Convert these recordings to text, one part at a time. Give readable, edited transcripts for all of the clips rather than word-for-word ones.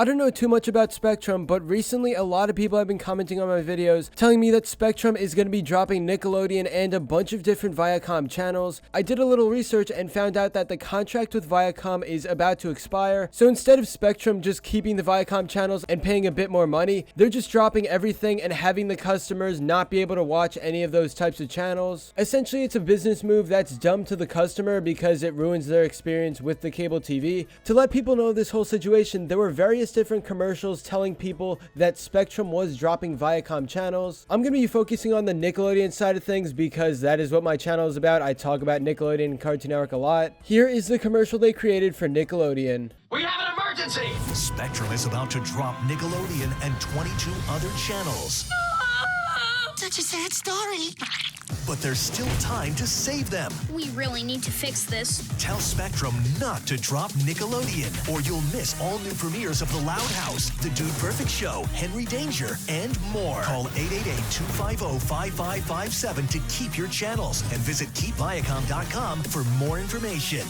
I don't know too much about Spectrum, but recently a lot of people have been commenting on my videos telling me that Spectrum is going to be dropping Nickelodeon and a bunch of different Viacom channels. I did a little research and found out that the contract with Viacom is about to expire, so instead of Spectrum just keeping the Viacom channels and paying a bit more money, they're just dropping everything and having the customers not be able to watch any of those types of channels. Essentially, it's a business move that's dumb to the customer because it ruins their experience with the cable TV. To let people know this whole situation, there were various different commercials telling people that Spectrum was dropping Viacom channels. I'm going to be focusing on the Nickelodeon side of things because that is what my channel is about. I talk about Nickelodeon and Cartoon Network a lot. Here is the commercial they created for Nickelodeon. We have an emergency! Spectrum is about to drop Nickelodeon and 22 other channels. Such a sad story. But there's still time to save them. We really need to fix this. Tell Spectrum not to drop Nickelodeon, or you'll miss all new premieres of The Loud House, The Dude Perfect Show, Henry Danger, and more. Call 888-250-5557 to keep your channels and visit keepviacom.com for more information.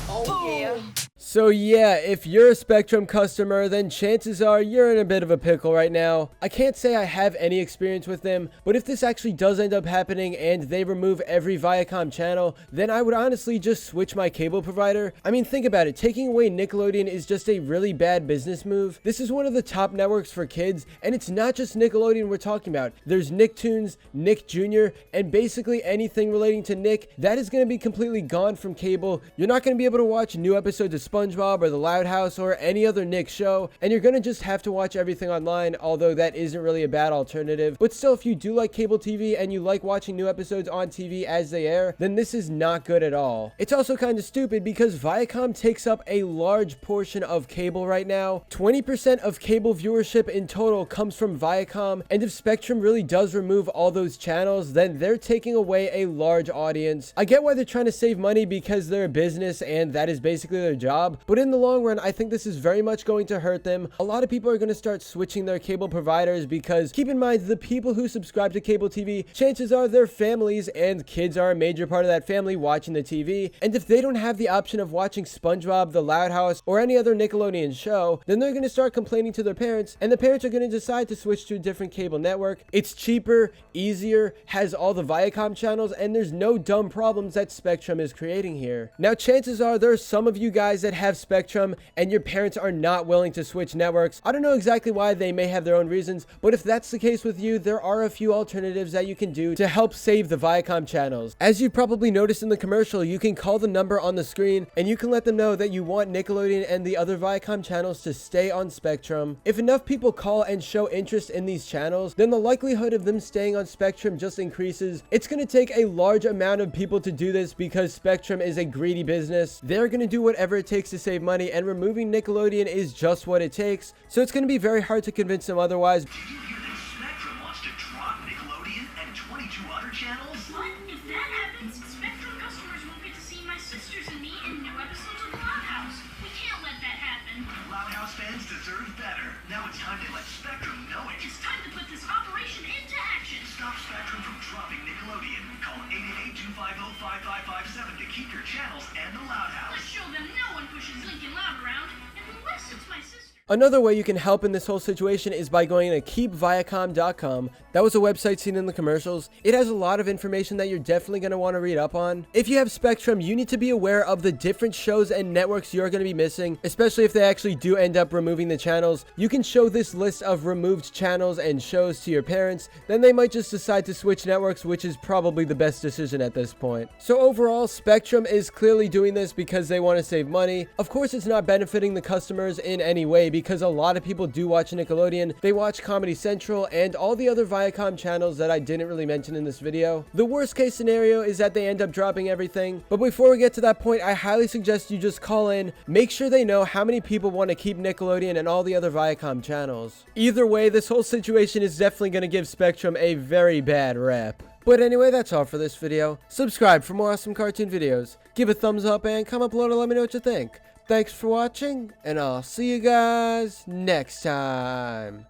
Oh, yeah. So yeah, if you're a Spectrum customer, then chances are you're in a bit of a pickle right now. I can't say I have any experience with them, but if this actually does end up happening and they remove every Viacom channel, then I would honestly just switch my cable provider. I mean, think about it. Taking away Nickelodeon is just a really bad business move. This is one of the top networks for kids, and it's not just Nickelodeon we're talking about. There's Nicktoons, Nick Jr., and basically anything relating to Nick. That is going to be completely gone from cable. You're not going to be able to watch new episodes of SpongeBob or The Loud House or any other Nick show, and you're gonna just have to watch everything online, although that isn't really a bad alternative. But still, if you do like cable TV and you like watching new episodes on TV as they air, then this is not good at all. It's also kind of stupid because Viacom takes up a large portion of cable right now. 20% of cable viewership in total comes from Viacom, and if Spectrum really does remove all those channels, then they're taking away a large audience. I get why they're trying to save money because they're a business and that is basically their job, but in the long run, I think this is very much going to hurt them. A lot of people are going to start switching their cable providers because, keep in mind, the people who subscribe to cable TV, chances are their families, and kids are a major part of that family watching the TV, and if they don't have the option of watching SpongeBob, The Loud House, or any other Nickelodeon show, then they're going to start complaining to their parents, and the parents are going to decide to switch to a different cable network. It's cheaper, easier, has all the Viacom channels, and there's no dumb problems that Spectrum is creating here. Now, chances are there are some of you guys that have Spectrum and your parents are not willing to switch networks. I don't know exactly why. They may have their own reasons, but if that's the case with you, there are a few alternatives that you can do to help save the Viacom channels. As you probably noticed in the commercial, you can call the number on the screen and you can let them know that you want Nickelodeon and the other Viacom channels to stay on Spectrum. If enough people call and show interest in these channels, then the likelihood of them staying on Spectrum just increases. It's going to take a large amount of people to do this because Spectrum is a greedy business. They're going to do whatever it takes to save money, and removing Nickelodeon is just what it takes, so it's going to be very hard to convince them otherwise. Did you hear that Spectrum wants to drop Nickelodeon and 22 other channels? What? If that happens, Spectrum customers won't get to see my sisters and me in new episodes of The Loud House. We can't let that happen. Loud House fans deserve better. Now it's time to let Spectrum know it. It's time to put this operation into action. Stop Spectrum from dropping Nickelodeon. Call 888-250-5557 to keep your channels and The Loud House. Let's show them no one pushes Lincoln Loud around, and unless it's my sister. Another way you can help in this whole situation is by going to keepviacom.com. That was a website seen in the commercials. It has a lot of information that you're definitely going to want to read up on. If you have Spectrum, you need to be aware of the different shows and networks you're going to be missing, especially if they actually do end up removing the channels. You can show this list of removed channels and shows to your parents, then they might just decide to switch networks, which is probably the best decision at this point. So overall, Spectrum is clearly doing this because they want to save money. Of course, it's not benefiting the customers in any way, because a lot of people do watch Nickelodeon. They watch Comedy Central and all the other Viacom channels that I didn't really mention in this video. The worst case scenario is that they end up dropping everything, but before we get to that point, I highly suggest you just call in, make sure they know how many people want to keep Nickelodeon and all the other Viacom channels. Either way, this whole situation is definitely going to give Spectrum a very bad rep. But anyway, that's all for this video. Subscribe for more awesome cartoon videos. Give a thumbs up and comment below to let me know what you think. Thanks for watching, and I'll see you guys next time.